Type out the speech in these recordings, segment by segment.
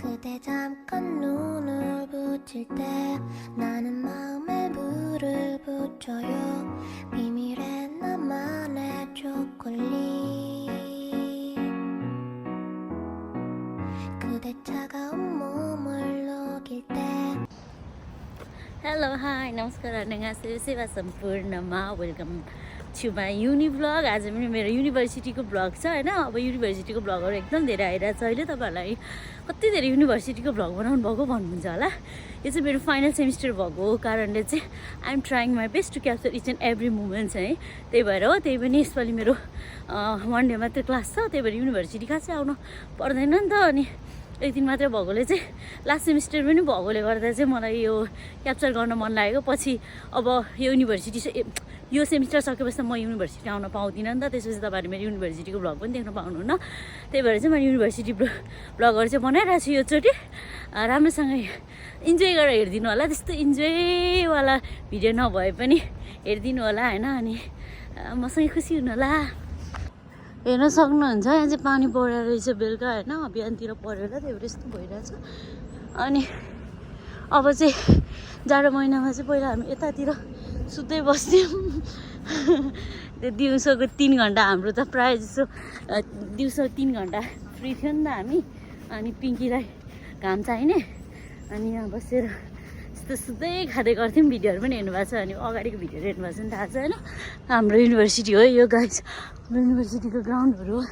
그대 잠깐 눈을 붙일 때 나는 마음에 불을 붙여요 비밀의 나만의 초콜릿 그대 차가운 몸을 녹일 때 Hello, hi, नमस्कार annyeonghaseyo सेवा सम्पूर्णमा वेलकम टु माई युनि ब्लग आज पनि मेरो युनिभर्सिटीको ब्लग छ हैन अब युनिभर्सिटीको ब्लगहरु एकदम धेरै आइरहेछ अहिले तपाईहरुलाई कति धेरै युनिभर्सिटीको ब्लग बनाउनु भएको भन्नुहुन्छ होला यो चाहिँ मेरो फाइनल सेमिस्टर भएको कारणले चाहिँ I am trying my best to capture each and every moment है त्यही भएर हो त्यही पनि यसपालि मेरो वान डे मात्र क्लास छ त्यही भएर युनिभर्सिटी खासै आउनु पर्दैन नि त अनि एक दिन मात्रै भएकोले चाहिँ लास्ट सेमिस्टर पनि भएकोले गर्दा चाहिँ मलाई यो क्याप्चर गर्न मन लागेको पछि अब यो युनिभर्सिटी यो सेमिस्टर सकेपछि म युनिभर्सिटी आउन पाउँदिनँ नि त त्यसपछि तपाईँहरू मेरो युनिभर्सिटीको भ्लग पनि देख्न पाउनुहुन्न त्यही भएर चाहिँ मैले युनिभर्सिटी भ्लगहरू चाहिँ बनाइरहेको छु योचोटि राम्रोसँग इन्जोय गरेर हेरिदिनु होला त्यस्तो इन्जोयवाला भिडियो नभए पनि हेरिदिनु होला होइन अनि मसँगै खुसी हुनु होला हेर्न सक्नुहुन्छ यहाँ चाहिँ पानी परेर रहेछ बेलुका होइन बिहानतिर परेर त्यही भएर यस्तो भइरहेछ अनि अब चाहिँ जाडो महिनामा चाहिँ पहिला हामी यतातिर सुत्दै बस्थ्यौँ त्यो दिउँसोको 3 घन्टा हाम्रो त प्रायः जस्तो दिउँसो 3 घन्टा फ्री थियो नि त हामी अनि पिङ्कीलाई घाम चाहिने अनि यहाँ बसेर यस्तो सुत्दै खाँदै गर्थ्यौँ भिडियोहरू पनि हेर्नु भएको छ अनि अगाडिको भिडियोहरू हेर्नु भएको छ नि थाहा छ होइन हाम्रो युनिभर्सिटी हो यो गाइज हाम्रो युनिभर्सिटीको ग्राउन्डहरू हो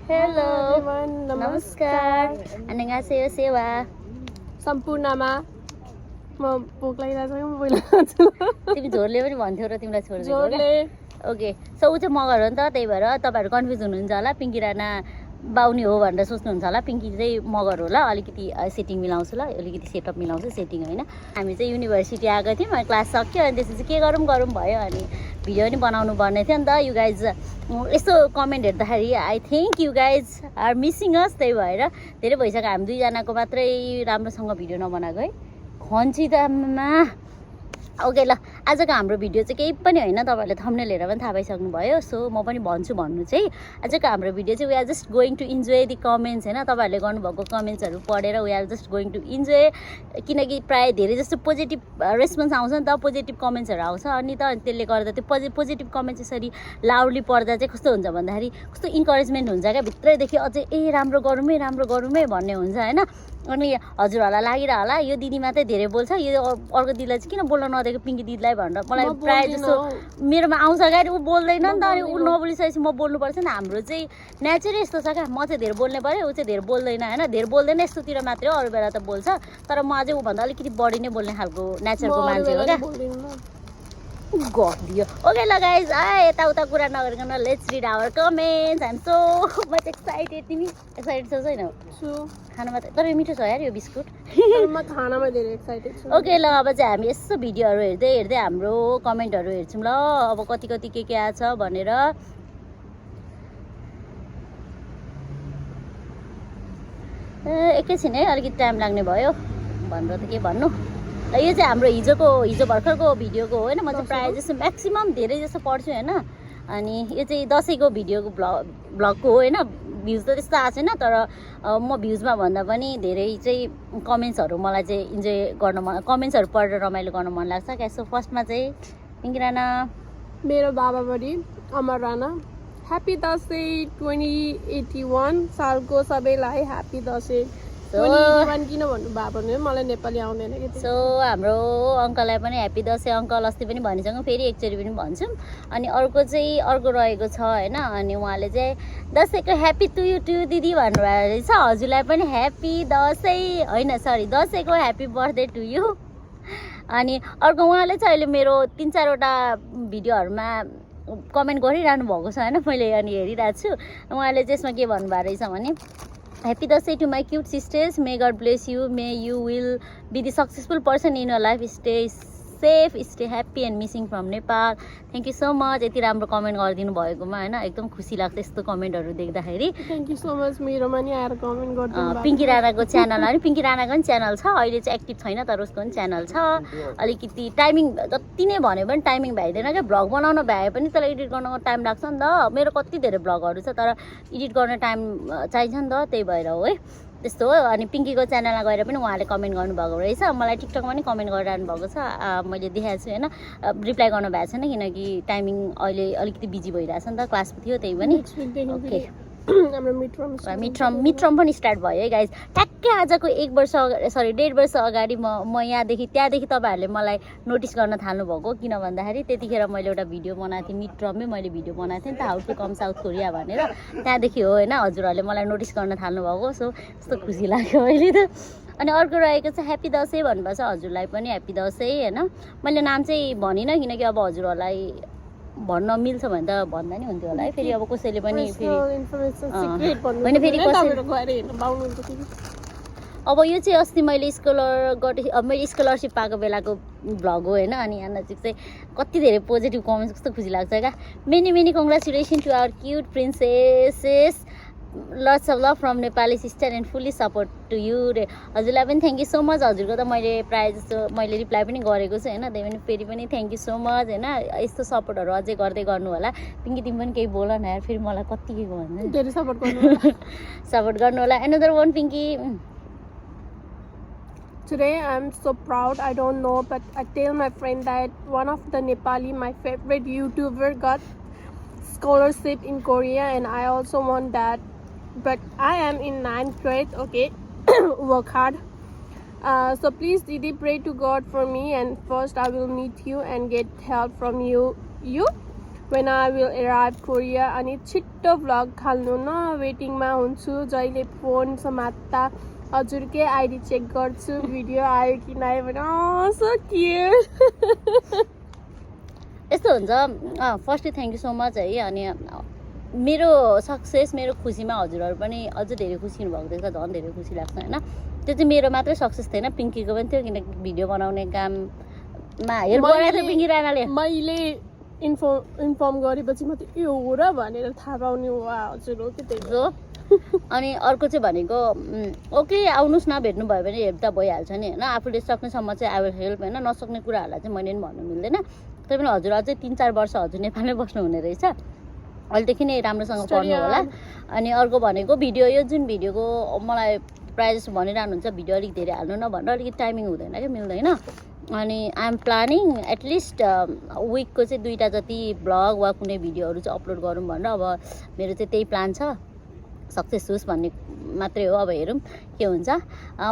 हेलो नमस्कार annyeonghaseyo सेवा सम्पूर्णमा म भोक लागिरहेको छ पहिला तिमी झोरले पनि भन्थ्यौ र तिमीलाई छोड्दै जोडले ओके सो ऊ चाहिँ मगर हो नि त त्यही भएर तपाईँहरू कन्फ्युज हुनुहुन्छ होला पिङ्की राना बाउनी हो भनेर सोच्नुहुन्छ होला पिङ्की चाहिँ मगर होला अलिकति सेटिङ मिलाउँछु ल अलिकति सेटअप मिलाउँछु सेटिङ होइन हामी चाहिँ युनिभर्सिटी आएको थियौँ अनि क्लास सक्यो अनि त्यसपछि के गरौँ भयो अनि भिडियो पनि बनाउनु पर्ने थियो नि त यु गाइज यस्तो कमेन्ट हेर्दाखेरि I think you guys are missing us त्यही भएर धेरै भइसक्यो हामी दुईजनाको मात्रै राम्रोसँग भिडियो नबनाएको है खन्ची त आम्मामा ओके ल आजको हाम्रो भिडियो चाहिँ केही पनि होइन तपाईँहरूले थम्बनेल हेरेर पनि थाहा पाइसक्नुभयो सो म पनि भन्नु चाहिँ आजको हाम्रो भिडियो चाहिँ we are just going to enjoy the comments होइन तपाईँहरूले गर्नुभएको कमेन्ट्सहरू पढेर we are just going to enjoy किनकि प्रायः धेरै जस्तो पोजिटिभ रेस्पोन्स आउँछ नि त पोजिटिभ कमेन्ट्सहरू आउँछ अनि त त्यसले गर्दा त्यो पोजिटिभ कमेन्ट्स यसरी लाउडली पढ्दा चाहिँ कस्तो हुन्छ भन्दाखेरि कस्तो इन्करेजमेन्ट हुन्छ क्या भित्रैदेखि अझै राम्रो गरौँ है भन्ने हुन्छ होइन अनि हजुरहरूलाई लागिरह होला यो दिदी मात्रै धेरै बोल्छ यो अर्को दिदीलाई चाहिँ किन बोल्न नदिएको पिङ्की दिदीलाई भनेर मलाई प्रायः जस्तो मेरोमा आउँछ गाडी ऊ बोल्दैन नि त अनि ऊ नबोलिसकेपछि म बोल्नुपर्छ नि हाम्रो चाहिँ नेचरै यस्तो छ क्या म चाहिँ धेरै बोल्ने पऱ्यो ऊ चाहिँ धेरै बोल्दैन होइन धेरै बोल्दैन यस्तोतिर मात्रै हो अरू बेला त बोल्छ तर म अझै ऊभन्दा अलिकति बढी नै बोल्ने खालको नेचरको मान्छे हो क्या गरिदियो ओके ल गाइज यताउता कुरा नगरिकन let's read our comments I am so much excited तिमी एक्साइटेड छौ छैनौ खानामा तर मिठो छ यार यो बिस्कुट म खानामा धेरै एक्साइटेड छु ओके ल अब चाहिँ हामी यस्तो भिडियोहरू हेर्दै हाम्रो कमेन्टहरू हेर्छौँ ल अब कति के आछ भनेर एकैछिन है अलिकति टाइम लाग्ने भयो भनेर त के भन्नु यो चाहिँ हाम्रो हिजो भर्खरको भिडियोको हो होइन म चाहिँ प्रायः जस्तो म्याक्सिमम् धेरै जस्तो पढ्छु होइन अनि यो चाहिँ दसैँको भिडियोको भ्लगको हो होइन भ्युज त त्यस्तो आएको छैन तर म भ्युजमा भन्दा पनि धेरै चाहिँ कमेन्ट्सहरू मलाई चाहिँ इन्जोय गर्न मन कमेन्ट्सहरू पढेर रमाइलो गर्न मन लाग्छ क्या सो फर्स्टमा चाहिँ पिङ्की राना मेरो बाबाबडी अमर राणा ह्याप्पी दसैँ 2081 सालको सबैलाई ह्याप्पी दसैँ किन भन्नु बाबा मलाई नेपाली आउँदैन कि सो हाम्रो अङ्कललाई पनि ह्याप्पी दसैँ अङ्कल अस्ति पनि भनिसक्यौँ फेरि एकचोटि पनि भन्छौँ अनि अर्को रहेको छ होइन अनि उहाँले चाहिँ दसैँको ह्याप्पी टु यु दिदी भन्नुभएको रहेछ हजुरलाई पनि ह्याप्पी दसैँ होइन सरी दसैँको ह्याप्पी बर्थडे टु यु अनि अर्को उहाँले चाहिँ अहिले मेरो 3-4वटा भिडियोहरूमा कमेन्ट गरिरहनु भएको छ होइन मैले अनि हेरिरहेको छु उहाँले चाहिँ यसमा के भन्नुभएको रहेछ भने Happy Dasai to my cute sisters. May God bless you. May you will be the successful person in your life. Stay safe, stay happy and missing from Nepal. Thank you so much. यति राम्रो comment गरिदिनु भएकोमा हैन एकदम खुसी लाग्छ यस्तो कमेन्टहरु देख्दाखेरि. Thank you so much. मेरोमा नि आएर कमेन्ट गरिदिनु भएको. पिङ्की राणाको च्यानल अनि पिङ्की राणाको पनि च्यानल छ. अहिले चाहिँ एक्टिभ छैन तर उसको पनि च्यानल छ. अलिकति टाइमिङ जति नै भने पनि टाइमिङ भ्याइदैन के भ्लग बनाउन भ्याए पनि त्यसलाई एडिट गर्नको टाइम लाग्छ नि त. मेरो कति धेरै भ्लगहरु छ तर एडिट गर्ने टाइम चाहिन्छ नि त त्यही भएर हो है. त्यस्तो हो। अनि पिङ्कीको च्यानलमा गएर पनि उहाँले कमेन्ट गर्नुभएको रहेछ, मलाई टिकटकमा पनि कमेन्ट गरिरहनु भएको छ, मैले देखाएको छु होइन, रिप्लाई गर्नु भएको छैन किनकि टाइमिङ अहिले अलिकति बिजी भइरहेछ नि त, क्लास थियो त्यही पनि। ओके मिडटर्म पनि स्टार्ट भयो है गाइज। ठ्याक्कै आजको 1 वर्ष सरी 1.5 वर्ष अगाडि म त्यहाँदेखि तपाईँहरूले मलाई नोटिस गर्न थाल्नुभएको, किन भन्दाखेरि त्यतिखेर मैले एउटा भिडियो बनाएको थिएँ, मिडटर्ममै मैले भिडियो बनाएको थिएँ नि त, how to come South Korea भनेर, त्यहाँदेखि हो होइन हजुरहरूले मलाई नोटिस गर्न थाल्नुभएको। सो यस्तो खुसी लाग्यो अहिले त। अनि अर्को रहेको छ ह्याप्पी दसैँ भन्नुपर्छ हजुरलाई पनि, ह्याप्पी दसैँ होइन। मैले नाम चाहिँ भनिनँ किनकि अब हजुरहरूलाई भन्न मिल्छ भने त भन्दा नि हुन्थ्यो होला है, फेरि अब कसैले पनि अब यो चाहिँ अस्ति मैले मैले स्कलरसिप पाएको बेलाको भ्लग हो होइन। अनि यहाँ नजिक चाहिँ कति धेरै पोजिटिभ कमेन्ट्स, कस्तो खुसी लाग्छ क्या। Many congratulation to our cute princesses, lots of love from Nepali sister and fully support to you रे। हजुरलाई पनि थ्याङ्क यू सो मच। हजुरको त मैले प्रायः जस्तो मैले रिप्लाई पनि गरेको छु होइन, त्यही पनि फेरि पनि थ्याङ्क यू सो मच होइन। यस्तो सपोर्टहरू अझै गर्दै गर्नु होला। पिङ्की तिमी पनि केही बोल न यार, फेरि मलाई कति के भन्नु, सपोर्ट गर्नु होला। Another one Pinky. Today I'm so proud. I don't know, but I tell my friend that one of the Nepali, my favorite YouTuber, got scholarship in Korea, and I also want that. But I am in 9th grade. Okay, work hard. So please, Didi, pray to God for me, and first I will meet you and get help from you when I will arrive Korea. अनि छिट्टो vlog हाल्नु न, वेटिङमा हुन्छु, जहिले phone समात्दा हजुरकै ID check गर्छु, video आयो कि नआयो भने सो क्युट। यस्तो हुन्छ। Firstly thank you so much है। अनि मेरो सक्सेस, मेरो खुसीमा हजुरहरू पनि अझ धेरै खुसी हुनुभएको देख्दा झन् धेरै खुसी लाग्छ होइन। त्यो चाहिँ मेरो मात्रै सक्सेस थिएन, पिङ्कीको पनि थियो, किनकि भिडियो बनाउने काममा हेल्प गरेको थियो पिङ्की राणाले। मैले इन्फर्म गरेपछि मात्रै यो हो र भनेर थाहा पाउने हो हजुर हो कि त्यही हो। अनि अर्को चाहिँ भनेको ओके आउनुहोस् न, भेट्नुभयो भने हेल्प त भइहाल्छ नि होइन। आफूले सक्नेसम्म चाहिँ आई विल हेल्प होइन, नसक्ने कुराहरूलाई चाहिँ मैले पनि भन्नु मिल्दैन। त्यही पनि हजुर अझै 3-4 वर्ष हजुर नेपालमै बस्नु हुने रहेछ, अहिलेदेखि नै राम्रोसँग पढ्नु होला। अनि अर्को भनेको भिडियो, यो जुन भिडियोको मलाई प्रायः जस्तो भनिरहनुहुन्छ भिडियो अलिक धेरै हाल्नु न भनेर, अलिकति टाइमिङ हुँदैन क्या, मिल्दैन। अनि आइ एम प्लानिङ एटलिस्ट विकको चाहिँ 2टा जति ब्लग वा कुनै भिडियोहरू चाहिँ अपलोड गरौँ भनेर अब मेरो चाहिँ त्यही प्लान छ। सक्सेस होस् भन्ने मात्रै हो, अब हेरौँ के हुन्छ।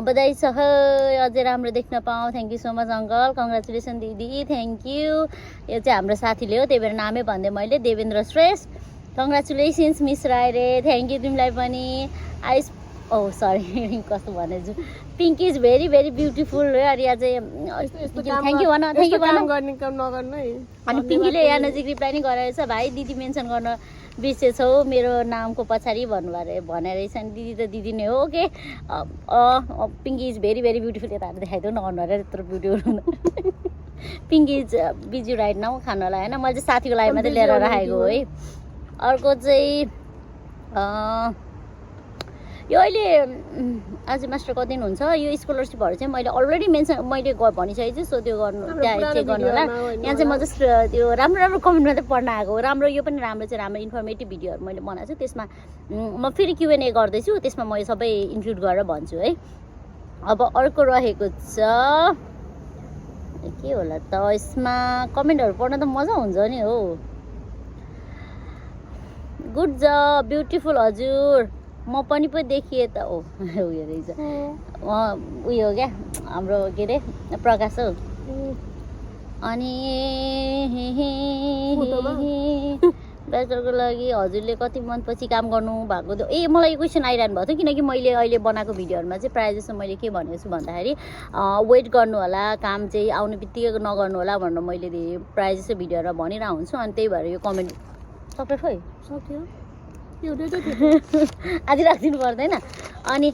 बधाई छ अझै राम्रो देख्न पाऊँ। Thank you so much uncle, congratulation दिदी, थ्याङ्क यू। यो चाहिँ हाम्रो साथीले हो, त्यही भएर नामै भनिदिएँ मैले, देवेन्द्र श्रेष्ठ। कङ्ग्रेचुलेसन्स मिस राई रे, थ्याङ्क यू तिमीलाई पनि। सरी कस्तो भनेछु, पिङ्की इज भेरी ब्युटिफुल हो। अनि यहाँ चाहिँ थ्याङ्क यू भन, थ्याङ्क यू भन। अनि पिङ्कीले यहाँ नजिक रिप्लाई नै गराएछ, भाइ दिदी मेन्सन गर्न बिर्सेछौ मेरो नामको पछाडि भने रहेछ। अनि दिदी त दिदी नै हो। Okay Pinky is very beautiful. यताहरू देखाइदेऊ नगर्नु अरे यत्रो beautiful. Pinky is busy right now खानलाई होइन, मैले चाहिँ साथीको लागि मात्रै लिएर राखेको हो है। अर्को चाहिँ यो अहिले आज मास्टर कति दिन हुन्छ, यो स्कलरसिपहरू चाहिँ मैले अलरेडी मैले भनिसकेको छु। सो त्यो गर्नु, त्यहाँ चेक गर्नु होला। यहाँ चाहिँ म जस्ट त्यो राम्रो कमेन्ट मात्रै पढ्न आएको हो। राम्रो, यो पनि राम्रो चाहिँ राम्रो इन्फर्मेटिभ भिडियोहरू मैले बनाएको छु, त्यसमा म फेरि Q&A गर्दैछु, त्यसमा म यो सबै इन्क्लुड गरेर भन्छु है। अब अर्को रहेको छ के होला त, यसमा कमेन्टहरू पढ्न त मजा हुन्छ नि हो। गुड जब ब्युटिफुल हजुर, म पनि पो देखिएँ त। उयो रहेछ उयो क्या हाम्रो के अरे प्रकाश हो। अनि ब्याचलरको लागि हजुरले कति मन्थपछि काम गर्नु भएको थियो? मलाई यो क्वेसन आइरहनु भएको थियो, किनकि मैले अहिले बनाएको भिडियोहरूमा चाहिँ प्रायः जस्तो मैले के भनेको छु भन्दाखेरि वेट गर्नु होला, काम चाहिँ आउने बित्तिकै नगर्नु होला भनेर मैले प्रायः जस्तो भिडियोहरूमा भनिरहेको हुन्छु। अनि त्यही भएर यो कमेन्ट सबै खोइ सक्यो आधी राखिदिनु पर्दैन। अनि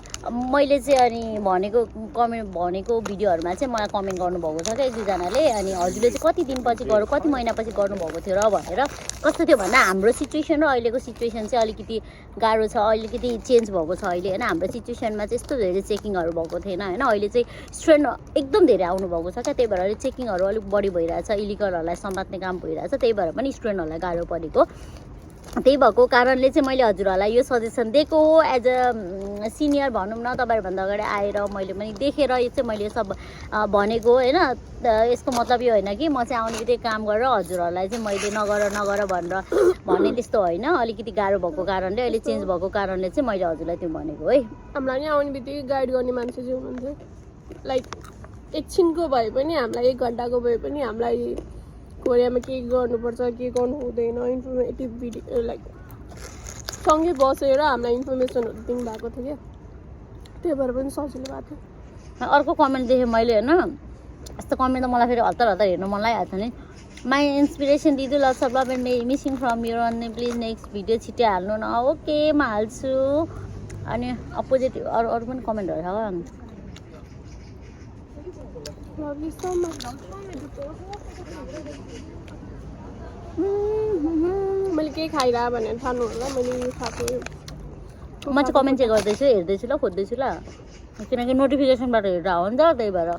मैले चाहिँ अनि भनेको भिडियोहरूमा चाहिँ मलाई कमेन्ट गर्नुभएको छ क्या 1-2जनाले। अनि हजुरले चाहिँ कति दिनपछि कति महिनापछि गर्नुभएको थियो र भनेर। कस्तो थियो भन्दा हाम्रो सिचुएसन र अहिलेको सिचुएसन चाहिँ अलिकति गाह्रो छ, अलिकति चेन्ज भएको छ अहिले होइन। हाम्रो सिचुएसनमा चाहिँ यस्तो धेरै चेकिङहरू भएको थिएन होइन, अहिले चाहिँ स्टुडेन्ट एकदम धेरै आउनुभएको छ क्या, त्यही भएर अहिले चेकिङहरू अलिक बढी भइरहेछ, इलिगलहरूलाई समात्ने काम भइरहेछ, त्यही भएर पनि स्टुडेन्टहरूलाई गाह्रो परेको। त्यही भएको कारणले चाहिँ मैले हजुरहरूलाई यो सजेसन दिएको एज अ सिनियर भनौँ न, तपाईँहरूभन्दा अगाडि आएर मैले पनि देखेर यो चाहिँ मैले सब भनेको होइन। यसको मतलब यो होइन कि म चाहिँ आउने बित्तिकै काम गरेर हजुरहरूलाई चाहिँ मैले नगर भनेर भन्ने त्यस्तो होइन। अलिकति गाह्रो भएको कारणले अहिले चेन्ज भएको कारणले चाहिँ मैले हजुरलाई त्यो भनेको है। हामीलाई नि आउने बित्तिकै गाइड गर्ने मान्छे चाहिँ हुनुहुन्थ्यो, लाइक एकछिनको भए पनि हामीलाई 1 घन्टाको भए पनि हामीलाई कोरियामा के गर्नुपर्छ के गर्नु हुँदैन इन्फर्मेटिभ भिडियो लाइक सँगै बसेर हामीलाई इन्फर्मेसनहरू दिनुभएको थियो क्या, त्यही भएर पनि सजिलो भएको थियो। अर्को कमेन्ट देखेँ मैले होइन, यस्तो कमेन्ट त मलाई फेरि हतार हेर्नु मन लागिहाल्छ नि। माई इन्सपिरेसन दिदु lots of love and missing from here अनि प्लिज नेक्स्ट भिडियो छिट्टै हाल्नु न। ओके म हाल्छु। अनि अपोजिट अरू पनि कमेन्टहरू छ मैले केही खाइरह भनेर थाल्नु होला, मैले यो खाएको। म चाहिँ कमेन्ट चेक गर्दैछु, हेर्दैछु ल, खोज्दैछु ल, किनकि नोटिफिकेसनबाट हेरेर हो नि त, त्यही भएर।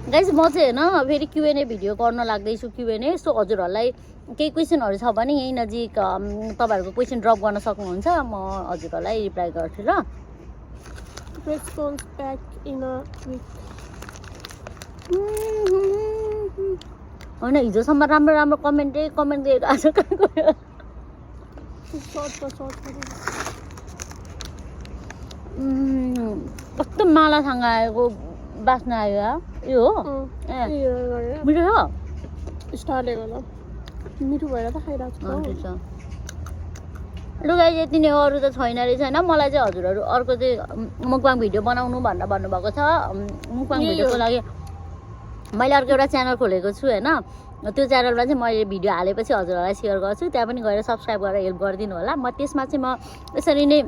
गाइस म चाहिँ होइन फेरि क्युएनए भिडियो गर्न लाग्दैछु क्युएनए। सो हजुरहरूलाई केही क्वेसनहरू छ भने यहीँ नजिक तपाईँहरूको क्वेसन ड्रप गर्न सक्नुहुन्छ, म हजुरहरूलाई रिप्लाई गर्छु ल। Response back in a week. होइन हिजोसम्म राम्रो कमेन्ट दिएर आज कहाँ गयो। कस्तो मालासँग आएको बास्ना आयो यो हो ए मिठो छ स्टारले गर्दा मिठो भएर त खाइरहेको छु। लुगाइ यति नै, अरू त छैन रहेछ होइन। मलाई चाहिँ हजुरहरू अर्को चाहिँ मुकबाङ भिडियो बनाउनु भनेर भन्नुभएको छ। मुकबाङ भिडियोको लागि मैले अर्को एउटा च्यानल खोलेको छु होइन। त्यो च्यानलमा चाहिँ मैले भिडियो हालेपछि हजुरहरूलाई सेयर गर्छु, त्यहाँ पनि गएर सब्सक्राइब गरेर हेल्प गरिदिनु होला। म त्यसमा चाहिँ म यसरी नै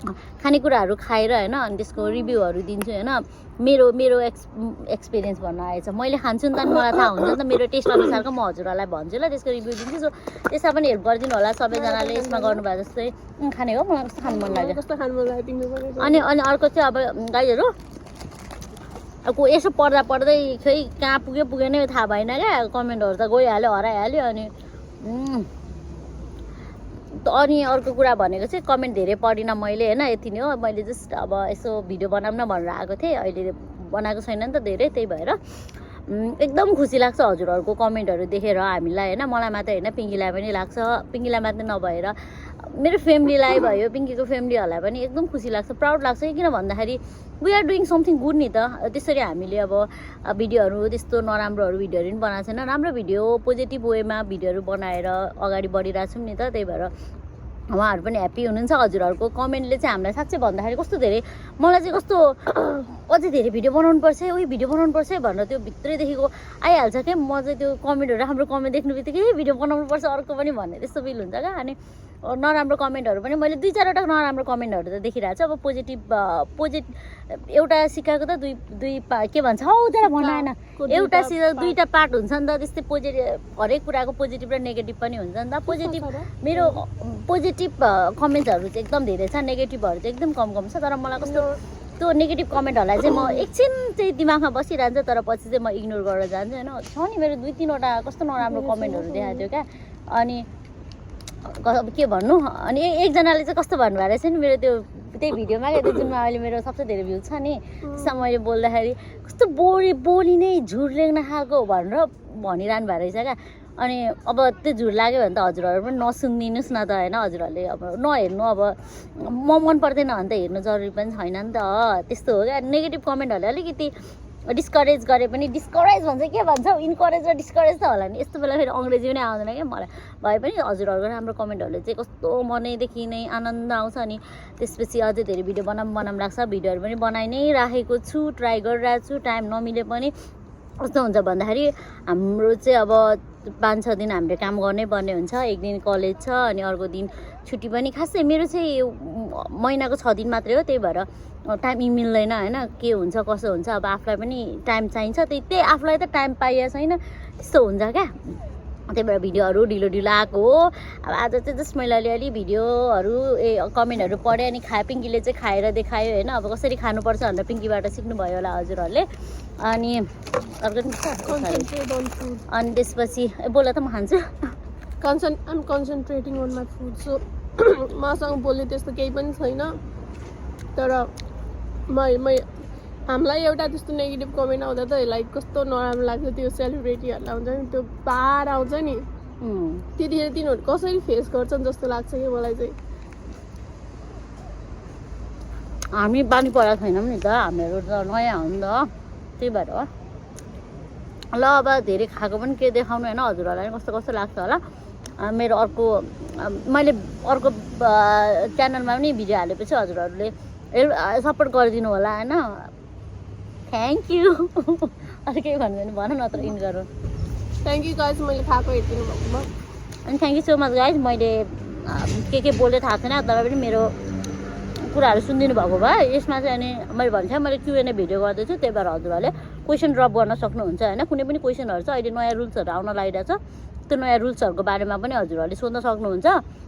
खानेकुराहरू खाएर होइन अनि त्यसको रिभ्यूहरू दिन्छु होइन। मेरो एक्सपिरियन्स भन्न आएछ, मैले खान्छु नि त, मलाई थाहा हुन्छ नि त मेरो टेस्ट अनुसारको म हजुरहरूलाई भन्छु ल, त्यसको रिभ्यू दिन्छु। सो त्यसमा पनि हेल्प गरिदिनु होला सबैजनाले। यसमा गर्नुभयो जस्तै खाने हो, मलाई कस्तो खानु मन लाग्यो। अनि अर्को चाहिँ अब गाईहरू अब यसो पढ्दै खै कहाँ पुगेन थाहा भएन क्या, कमेन्टहरू त गइहाल्यो हराइहाल्यो। अनि अर्को कुरा भनेको चाहिँ कमेन्ट धेरै पढिनँ मैले होइन, यति नै हो। मैले जस्ट अब यसो भिडियो बनाऊँ न भनेर आएको थिएँ, अहिले बनाएको छैन नि त धेरै, त्यही भएर एकदम खुसी लाग्छ हजुरहरूको कमेन्टहरू देखेर हामीलाई होइन। मलाई मात्रै होइन पिङ्कीलाई पनि लाग्छ, पिङ्कीलाई मात्रै नभएर मेरो फ्यामिलीलाई भयो, पिङ्कीको फ्यामिलीहरूलाई पनि एकदम खुसी लाग्छ, प्राउड लाग्छ। किन भन्दाखेरि we are doing something good नि त। त्यसरी हामीले अब भिडियोहरू त्यस्तो नराम्रोहरू भिडियोहरू पनि बनाएको छैन, राम्रो भिडियो पोजिटिभ वेमा भिडियोहरू बनाएर अगाडि बढिरहेको छौँ नि त। त्यही भएर उहाँहरू पनि ह्याप्पी हुनुहुन्छ। हजुरहरूको कमेन्टले चाहिँ हामीलाई साँच्चै भन्दाखेरि कस्तो धेरै, मलाई चाहिँ कस्तो अझै धेरै भिडियो बनाउनुपर्छ है, उही भिडियो बनाउनुपर्छ है भनेर त्यो भित्रैदेखिको आइहाल्छ क्या। म चाहिँ त्यो कमेन्टहरू राम्रो कमेन्ट देख्नु बित्तिकै भिडियो बनाउनुपर्छ अर्को पनि भन्ने त्यस्तो फिल हुन्छ क्या। अनि नराम्रो कमेन्टहरू पनि मैले 2-4वटा नराम्रो कमेन्टहरू त देखिरहेको छु। अब पोजिटिभ एउटा सिक्काको त दुई के भन्छ हौ त्यसलाई बनाएन, एउटा दुईवटा पार्ट हुन्छ नि त। त्यस्तै हरेक कुराको पोजिटिभ र नेगेटिभ पनि हुन्छ नि त। मेरो पोजिटिभ कमेन्ट्सहरू चाहिँ एकदम धेरै छ, नेगेटिभहरू चाहिँ एकदम कम छ। तर मलाई कस्तो त्यो नेगेटिभ कमेन्टहरूलाई चाहिँ म एकछिन चाहिँ दिमागमा बसिरहन्छ, तर पछि चाहिँ म इग्नोर गरेर जान्छु होइन। छ नि मेरो 2-3वटा कस्तो नराम्रो कमेन्टहरू देखाएको थियो क्या। अनि अब के भन्नु, अनि एकजनाले चाहिँ कस्तो भन्नुभएको रहेछ नि मेरो त्यही भिडियोमा क्या, त्यो जुनमा अहिले मेरो सबसे धेरै भ्यू छ नि, त्यसमा मैले बोल्दाखेरि कस्तो बोली नै झुट लेख्न खालको भनेर भनिरहनु भएको रहेछ क्या। अनि अब त्यो झुट लाग्यो भने त हजुरहरू पनि नसुनिदिनुहोस् न त होइन। हजुरहरूले अब नहेर्नु, अब मन पर्दैन भने त हेर्नु जरुरी पनि छैन नि त। त्यस्तो हो क्या। नेगेटिभ कमेन्टहरूले अलिकति डिस्करेज गरे पनि, डिस्करेज भन्छ के भन्छ, इन्करेज र डिस्करेज त होला नि। यस्तो बेला फेरि अङ्ग्रेजी पनि आउँदैन क्या मलाई। भए पनि हजुरहरूको राम्रो कमेन्टहरूले चाहिँ कस्तो मनैदेखि नै आनन्द आउँछ। अनि त्यसपछि अझै धेरै भिडियो बनाऊँ लाग्छ। भिडियोहरू पनि बनाइ नै राखेको छु, ट्राई गरिरहेको छु। टाइम नमिले पनि कस्तो हुन्छ भन्दाखेरि हाम्रो चाहिँ अब 5-6 दिन हामीले काम गर्नै पर्ने हुन्छ। एक दिन कलेज छ अनि अर्को दिन छुट्टी पनि। खासै मेरो चाहिँ महिनाको 6 दिन मात्रै हो, त्यही भएर टाइम मिल्दैन होइन। के हुन्छ कसो हुन्छ, अब आफूलाई पनि टाइम चाहिन्छ, त्यही आफूलाई त टाइम पाइएको छैन, त्यस्तो हुन्छ क्या। त्यही भएर भिडियोहरू ढिलो ढिलो आएको हो। अब आज चाहिँ जस्ट मैले अलिअलि भिडियोहरू कमेन्टहरू पढेँ अनि पिङ्कीले चाहिँ खाएर देखायो होइन। अब कसरी खानुपर्छ भनेर पिङ्कीबाट सिक्नुभयो होला हजुरहरूले। अनि अर्को अनि त्यसपछि बोला त म खान्छु। I'm concentrating on my food. So मसँग बोल्ने त्यस्तो केही पनि छैन। तर हामीलाई एउटा त्यस्तो नेगेटिभ कमेन्ट आउँदा त लाइक कस्तो नराम्रो लाग्छ। त्यो सेलिब्रेटीहरूलाई हुन्छ नि त्यो बार आउँछ नि, त्यतिखेर तिनीहरू कसरी फेस गर्छन् जस्तो लाग्छ कि मलाई चाहिँ। हामी बानी परेको छैनौँ नि त, हामीहरू त नयाँ हो नि त, त्यही भएर हो। ल अब धेरै खाएको पनि के देखाउनु होइन हजुरहरूलाई कस्तो कस्तो लाग्छ होला। मेरो अर्को मैले अर्को च्यानलमा पनि भिडियो हालेपछि हजुरहरूले सपोर्ट गरिदिनु होला होइन। Thank you. अरू केही भन्नु भने भन न त इन गरौँ। थ्याङ्क यू गाइज मैले खाएको हेरिदिनु भएकोमा। अनि thank you so much guys. मैले के बोल्दै थाहा छैन तर पनि मेरो कुराहरू सुनिदिनु भएको भए यसमा चाहिँ। अनि मैले भन्छ मैले Q&A भिडियो गर्दैछु, त्यही भएर हजुरहरूले क्वेसन ड्रप गर्न सक्नुहुन्छ होइन। कुनै पनि क्वेसनहरू छ अहिले नयाँ रुल्सहरू आउन लागिरहेछ, त्यो नयाँ रुल्सहरूको बारेमा पनि हजुरहरूले सोध्न सक्नुहुन्छ।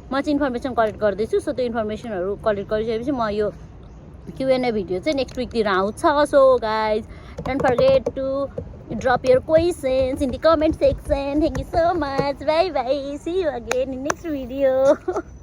म चाहिँ इन्फर्मेसन कलेक्ट गर्दैछु। सो त्यो इन्फर्मेसनहरू कलेक्ट गरिसकेपछि म यो Q&A भिडियो चाहिँ नेक्स्ट विकतिर आउँछ। So guys don't forget to drop your questions in the comment section. Thank you so much. Bye bye. See you again in next video.